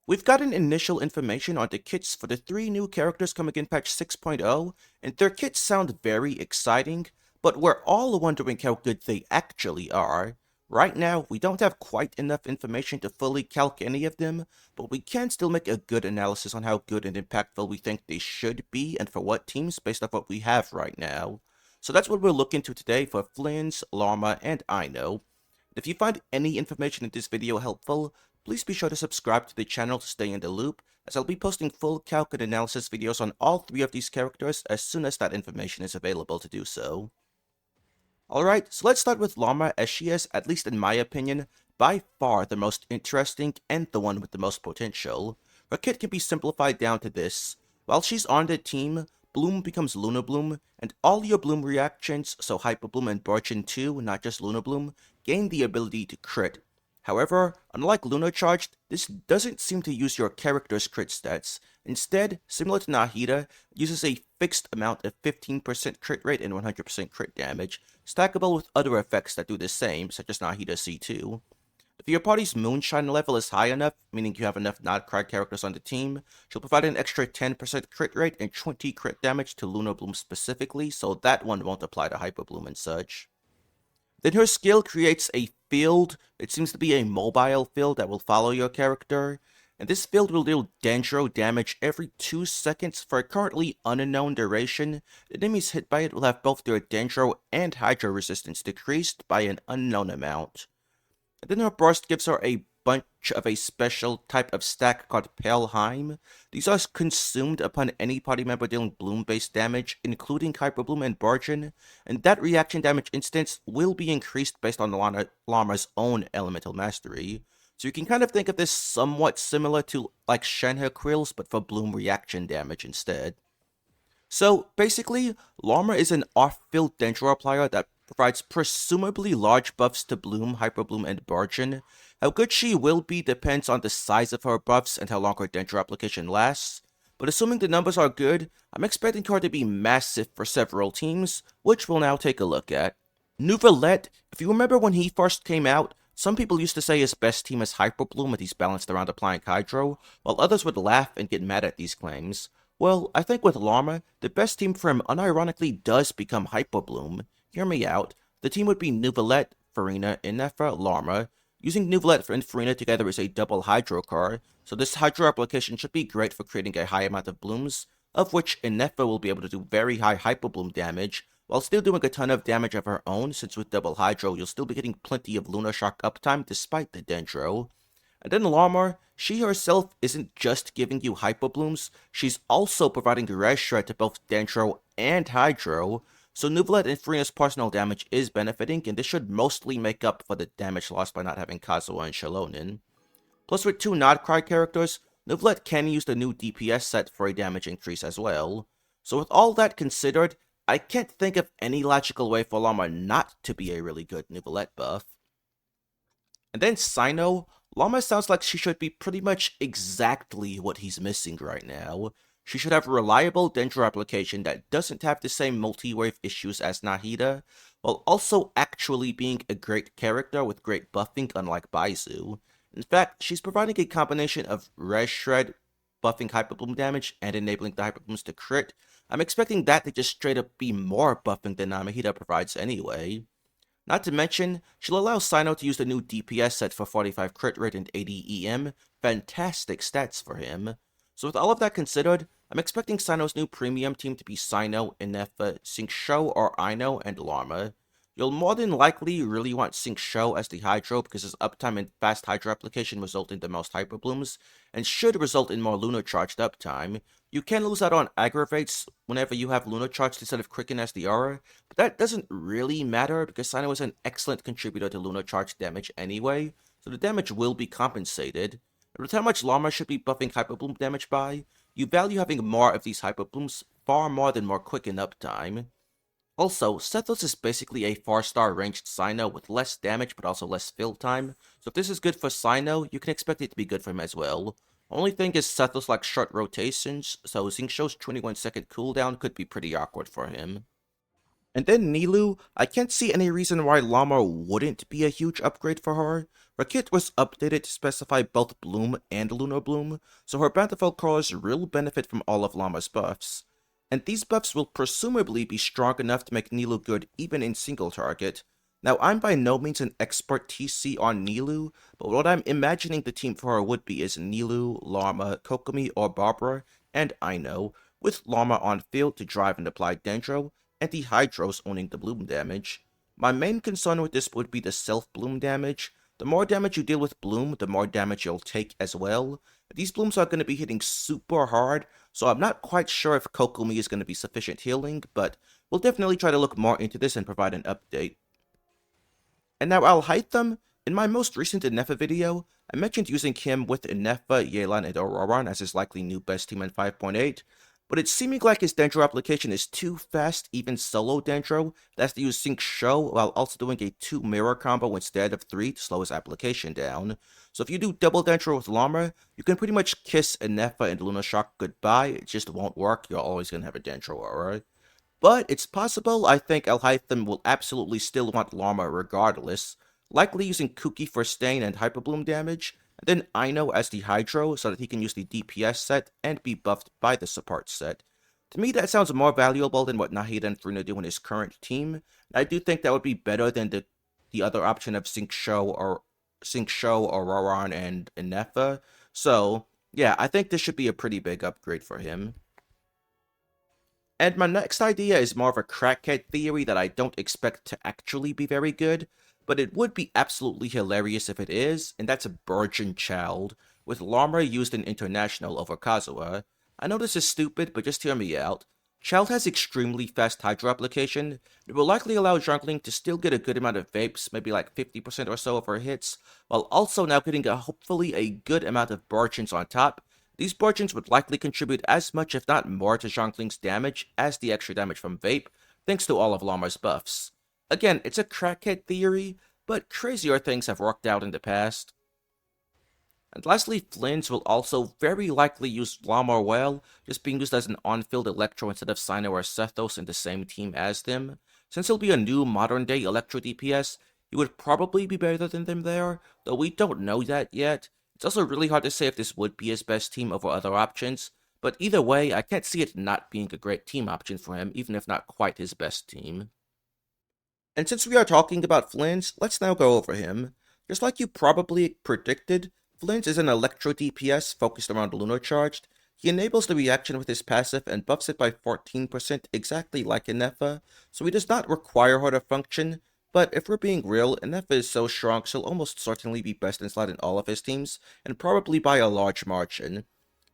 We've gotten initial information on the kits for the 3 new characters coming in patch 6.0, and their kits sound very exciting, but we're all wondering how good they actually are. Right now, we don't have quite enough information to fully calc any of them, but we can still make a good analysis on how good and impactful we think they should be and for what teams based off what we have right now. So that's what we'll look into today for Flins, Lauma, and Aino. If you find any information in this video helpful, please be sure to subscribe to the channel to stay in the loop, as I'll be posting full calc and analysis videos on all 3 of these characters as soon as that information is available to do so. Alright, so let's start with Lauma, as she is, at least in my opinion, by far the most interesting and the one with the most potential. Her kit can be simplified down to this: while she's on the team, Bloom becomes Lunar Bloom, and all your Bloom reactions, so Hyper Bloom and Burgeon too, not just Lunar Bloom, gain the ability to crit. However, unlike lunar-charged, this doesn't seem to use your character's crit stats. Instead, similar to Nahida, it uses a fixed amount of 15% crit rate and 100% crit damage, stackable with other effects that do the same, such as Nahida C2. If your party's Moonshine level is high enough, meaning you have enough Krai characters on the team, she'll provide an extra 10% crit rate and 20 crit damage to Lunar Bloom specifically, so that one won't apply to Hyper Bloom and such. Then her skill creates a field. It seems to be a mobile field that will follow your character, and this field will deal Dendro damage every 2 seconds for a currently unknown duration. Enemies hit by it will have both their Dendro and Hydro resistance decreased by an unknown amount. And then her burst gives her a bunch of a special type of stack called Pelheim. These are consumed upon any party member dealing Bloom-based damage, including Hyper Bloom and Burgeon, and that reaction damage instance will be increased based on Lauma's own elemental mastery. So you can kind of think of this somewhat similar to like Shenhe Quills, but for Bloom reaction damage instead. So basically, Lauma is an off-field Dendro applier that provides presumably large buffs to Bloom, Hyper Bloom, and Burgeon. How good she will be depends on the size of her buffs and how long her Dendro application lasts, but assuming the numbers are good, I'm expecting her to be massive for several teams, which we'll now take a look at. Neuvillette, if you remember when he first came out, some people used to say his best team is Hyper Bloom and he's balanced around applying Hydro, while others would laugh and get mad at these claims. Well, I think with Lauma, the best team for him unironically does become Hyper Bloom. Hear me out. The team would be Neuvillette, Farina, Innefa, Lauma. Using Neuvillette and Farina together is a double Hydro card, so this Hydro application should be great for creating a high amount of Blooms, of which Innefa will be able to do very high Hyper Bloom damage, while still doing a ton of damage of her own, since with double Hydro you'll still be getting plenty of Lunar Shock uptime despite the Dendro. And then Lauma, she herself isn't just giving you Hyper Blooms, she's also providing Res Shred to both Dendro and Hydro, so Neuvillette and Farina's personal damage is benefiting, and this should mostly make up for the damage lost by not having Kazuha and Shalonen. Plus with 2 Krai characters, Neuvillette can use the new DPS set for a damage increase as well. So with all that considered, I can't think of any logical way for Lauma not to be a really good Neuvillette buff. And then Sino, Lauma sounds like she should be pretty much exactly what he's missing right now. She should have a reliable Dendro application that doesn't have the same multi-wave issues as Nahida, while also actually being a great character with great buffing unlike Baizu. In fact, she's providing a combination of Res Shred, buffing Hyper Bloom damage, and enabling the Hyper Blooms to crit. I'm expecting that to just straight up be more buffing than Nahida provides anyway. Not to mention, she'll allow Sino to use the new DPS set for 45 crit rate and 80 EM, fantastic stats for him. So with all of that considered, I'm expecting Sino's new premium team to be Sino, Innefa, Xingqiu, or Aino, and Lauma. You'll more than likely really want Xingqiu as the Hydro because his uptime and fast Hydro application result in the most Hyper Blooms, and should result in more lunar-charged uptime. You can lose out on aggravates whenever you have lunar-charged instead of Quicken as the aura, but that doesn't really matter because Sino is an excellent contributor to lunar-charged damage anyway, so the damage will be compensated. And with how much Lauma should be buffing Hyper Bloom damage by, you value having more of these Hyper Blooms far more than more Quicken uptime. Also, Sethos is basically a 4-star ranged Sino with less damage but also less fill time, so if this is good for Sino, you can expect it to be good for him as well. Only thing is Sethos likes short rotations, so Xingqiu's 21-second cooldown could be pretty awkward for him. And then Nilu, I can't see any reason why Llama wouldn't be a huge upgrade for her. Her kit was updated to specify both Bloom and Lunar Bloom, so her Bountiful crawlers will benefit from all of Llama's buffs. And these buffs will presumably be strong enough to make Nilu good even in single target. Now, I'm by no means an expert TC on Nilu, but what I'm imagining the team for her would be is Nilu, Llama, Kokomi, or Barbara, and Aino, with Llama on field to drive and apply Dendro, and the Hydros owning the bloom damage. My main concern with this would be the self-bloom damage. The more damage you deal with bloom, the more damage you'll take as well. These blooms are going to be hitting super hard, so I'm not quite sure if Kokomi is going to be sufficient healing, but we'll definitely try to look more into this and provide an update. And now I'll hide them. In my most recent Innefa video, I mentioned using him with Innefa, Yelan, and Auroran as his likely new best team in 5.8, but it's seeming like his Dendro application is too fast, even solo Dendro, that has to use Sync Show while also doing a 2 mirror combo instead of 3 to slow his application down. So if you do double Dendro with Llama, you can pretty much kiss Innefa and Luna Shock goodbye, it just won't work, you're always gonna have a Dendro aura. But it's possible. I think Alhaitham will absolutely still want Llama regardless, likely using Kuki for Stain and Hyperbloom damage, and then Aino as the Hydro so that he can use the DPS set and be buffed by the support set. To me, that sounds more valuable than what Nahida and Fruna do in his current team, and I do think that would be better than the other option of Sync Show, Roran, and Innefa. So, yeah, I think this should be a pretty big upgrade for him. And my next idea is more of a crackhead theory that I don't expect to actually be very good, but it would be absolutely hilarious if it is, and that's a Virgin Child, with Llama used in International over Kazuha. I know this is stupid, but just hear me out. Child has extremely fast Hydro application. It will likely allow jungling to still get a good amount of vapes, maybe like 50% or so of her hits, while also now getting hopefully a good amount of Virgins on top. These Virgins would likely contribute as much if not more to Zhongling's damage as the extra damage from Vape, thanks to all of Llama's buffs. Again, it's a crackhead theory, but crazier things have worked out in the past. And lastly, Flins will also very likely use Llama well, just being used as an on-field Electro instead of Sino or Sethos in the same team as them. Since he'll be a new modern-day Electro DPS, he would probably be better than them there, though we don't know that yet. It's also really hard to say if this would be his best team over other options, but either way, I can't see it not being a great team option for him, even if not quite his best team. And since we are talking about Flins, let's now go over him. Just like you probably predicted, Flins is an Electro DPS focused around lunar-charged. He enables the reaction with his passive and buffs it by 14% exactly like Innefa, so he does not require her to function. But if we're being real, Innefa is so strong she'll almost certainly be best in slot in all of his teams, and probably by a large margin.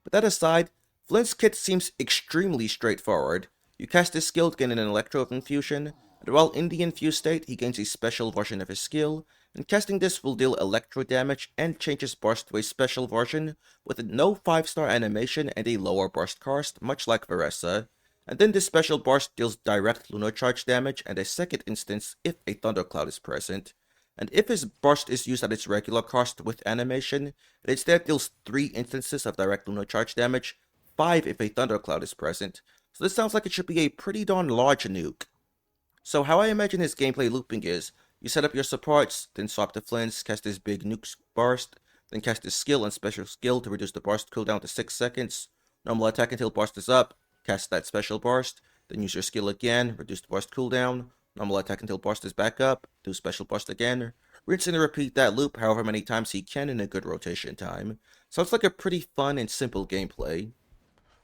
But that aside, Flint's kit seems extremely straightforward. You cast his skill to gain an Electro Infusion, and while in the infused state, he gains a special version of his skill, and casting this will deal Electro damage and change his burst to a special version, with no 5-star animation and a lower burst cost, much like Veressa. And then this special burst deals direct lunar-charged damage and a second instance if a thundercloud is present. And if his burst is used at its regular cost with animation, it instead deals 3 instances of direct lunar-charged damage, 5 if a thundercloud is present. So this sounds like it should be a pretty darn large nuke. So how I imagine his gameplay looping is, you set up your supports, then swap to Flins, cast his big nuke burst, then cast his skill and special skill to reduce the burst cooldown to 6 seconds, normal attack until burst is up, cast that special burst, then use your skill again, reduce the burst cooldown, normal attack until burst is back up, do special burst again, rinse and repeat that loop however many times he can in a good rotation time. Sounds like a pretty fun and simple gameplay.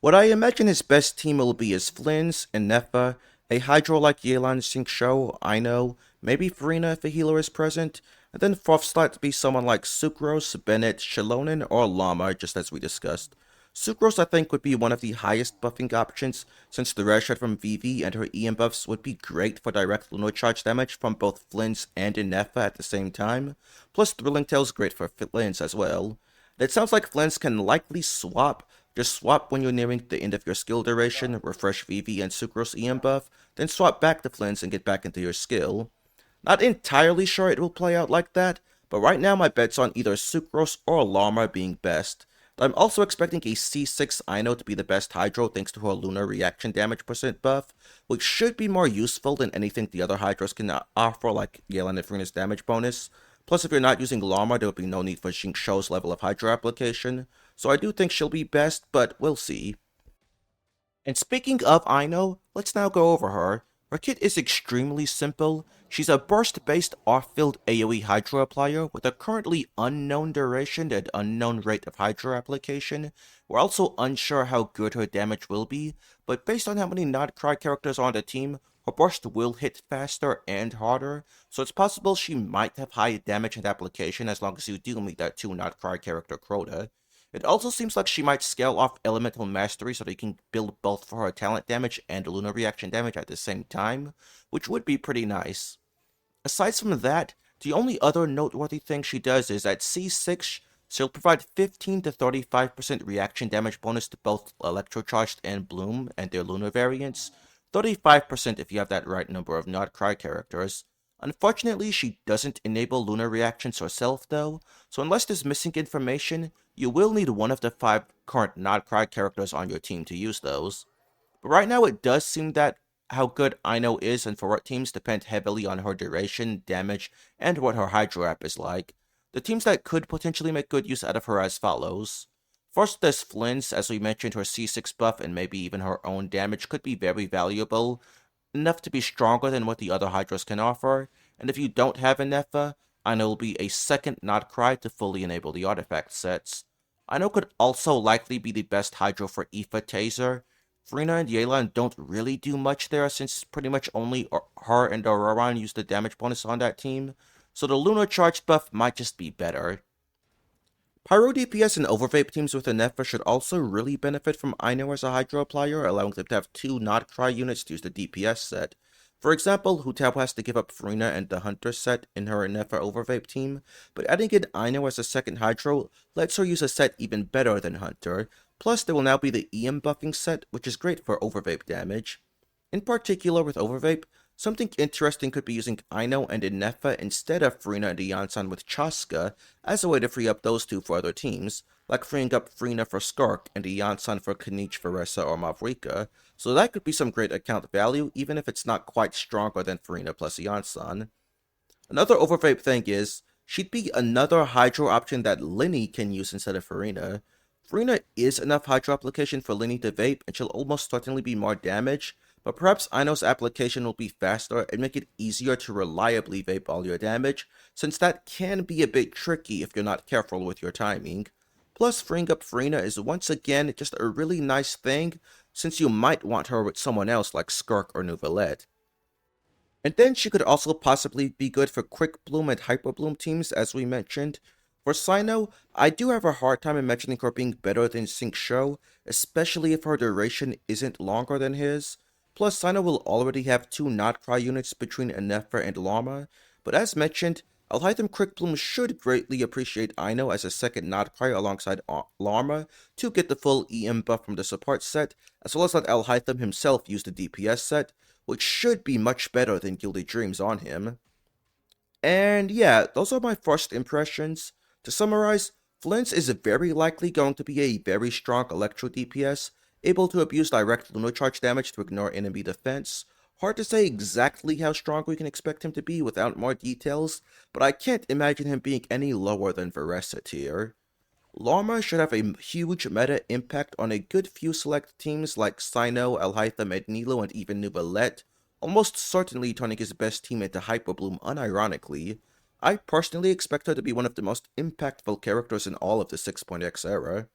What I imagine his best team will be is Flins, Innefa, a Hydro like Yelan, Sync Show, Aino, maybe Farina if a healer is present, and then 4th slot to be someone like Sucrose, Bennett, Shilonen, or Llama, just as we discussed. Sucrose I think would be one of the highest buffing options, since the rare shot from Vivi and her EM buffs would be great for direct lunar charge damage from both Flins and Innefa at the same time, plus Thrilling Tail's great for Flins as well. It sounds like Flins can likely swap. Just swap when you're nearing the end of your skill duration, refresh Vivi and Sucrose EM buff, then swap back to Flins and get back into your skill. Not entirely sure it will play out like that, but right now my bet's on either Sucrose or Llama being best. I'm also expecting a C6 Aino to be the best Hydro thanks to her lunar reaction damage percent buff, which should be more useful than anything the other Hydros can offer, like Yelan and Freena's damage bonus. Plus, if you're not using Lauma, there would be no need for Xingqiu's level of Hydro application, so I do think she'll be best, but we'll see. And speaking of Aino, let's now go over her. Her kit is extremely simple. She's a burst-based off-field AoE Hydro applier with a currently unknown duration and unknown rate of Hydro application. We're also unsure how good her damage will be, but based on how many Krai characters are on the team, her burst will hit faster and harder, so it's possible she might have high damage and application as long as you do meet that 2 Krai character quota. It also seems like she might scale off Elemental Mastery so that you can build both for her talent damage and lunar reaction damage at the same time, which would be pretty nice. Aside from that, the only other noteworthy thing she does is at C6, she'll provide 15 to 35% reaction damage bonus to both Electro-Charged and Bloom and their lunar variants, 35% if you have that right number of Krai characters. Unfortunately, she doesn't enable lunar reactions herself though, so unless there's missing information, you will need one of the 5 current Krai characters on your team to use those. But right now it does seem that how good Aino is and for what teams depend heavily on her duration, damage, and what her Hydro app is like. The teams that could potentially make good use out of her as follows. First, there's Flins, as we mentioned, her C6 buff and maybe even her own damage could be very valuable, enough to be stronger than what the other Hydras can offer, and if you don't have an Aino, Aino will be a second Krai to fully enable the artifact sets. Aino could also likely be the best Hydro for Aoife Taser. Freena and Yelan don't really do much there since pretty much only her and Auroran use the damage bonus on that team, so the lunar-charged buff might just be better. Pyro DPS and Overvape teams with Anefa should also really benefit from Aino as a Hydro applier, allowing them to have 2 Krai units to use the DPS set. For example, Hu Tao has to give up Freena and the Hunter set in her Anefa Overvape team, but adding in Aino as a second Hydro lets her use a set even better than Hunter, plus there will now be the EM buffing set, which is great for Overvape damage. In particular with Overvape, something interesting could be using Aino and Anefa instead of Freena and Yansan with Chaska as a way to free up those two for other teams, like freeing up Freena for Skark and Yansan for Kanich, Veressa, or Mavrika, so that could be some great account value even if it's not quite stronger than Freena plus Yansan. Another Overvape thing is, she'd be another Hydro option that Linny can use instead of Freena. Freena is enough Hydro application for Linny to vape and she'll almost certainly be more damage, but perhaps Aino's application will be faster and make it easier to reliably vape all your damage, since that can be a bit tricky if you're not careful with your timing. Plus, freeing up Freena is once again just a really nice thing, since you might want her with someone else like Skirk or Nouvellette. And then she could also possibly be good for Quick Bloom and Hyper Bloom teams, as we mentioned. For Sino, I do have a hard time imagining her being better than Xingqiu, especially if her duration isn't longer than his. Plus, Sino will already have 2 Krai units between Anefa and Lauma, but as mentioned, Alhaitham Quickbloom should greatly appreciate Aino as a second Krai alongside Lauma to get the full EM buff from the support set, as well as let Alhaitham himself use the DPS set, which should be much better than Gilded Dreams on him. And yeah, those are my first impressions. To summarize, Flins is very likely going to be a very strong Electro DPS, able to abuse direct lunar charge damage to ignore enemy defense. Hard to say exactly how strong we can expect him to be without more details, but I can't imagine him being any lower than Veressa tier. Lauma should have a huge meta impact on a good few select teams like Sino, Alhaitham, and Nilo, and even Nouvellette, almost certainly turning his best team into Hyperbloom unironically. I personally expect her to be one of the most impactful characters in all of the 6.x era.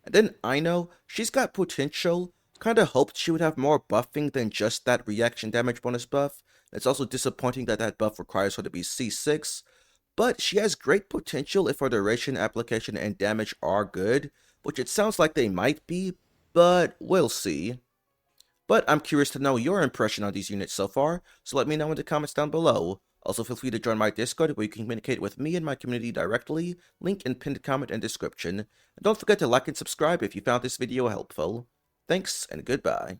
And then Aino, she's got potential. Kinda hoped she would have more buffing than just that reaction damage bonus buff. It's also disappointing that that buff requires her to be C6, but she has great potential if her duration, application, and damage are good, which it sounds like they might be, but we'll see. But I'm curious to know your impression on these units so far, so let me know in the comments down below. Also feel free to join my Discord where you can communicate with me and my community directly, link in pinned comment and description. And don't forget to like and subscribe if you found this video helpful. Thanks and goodbye.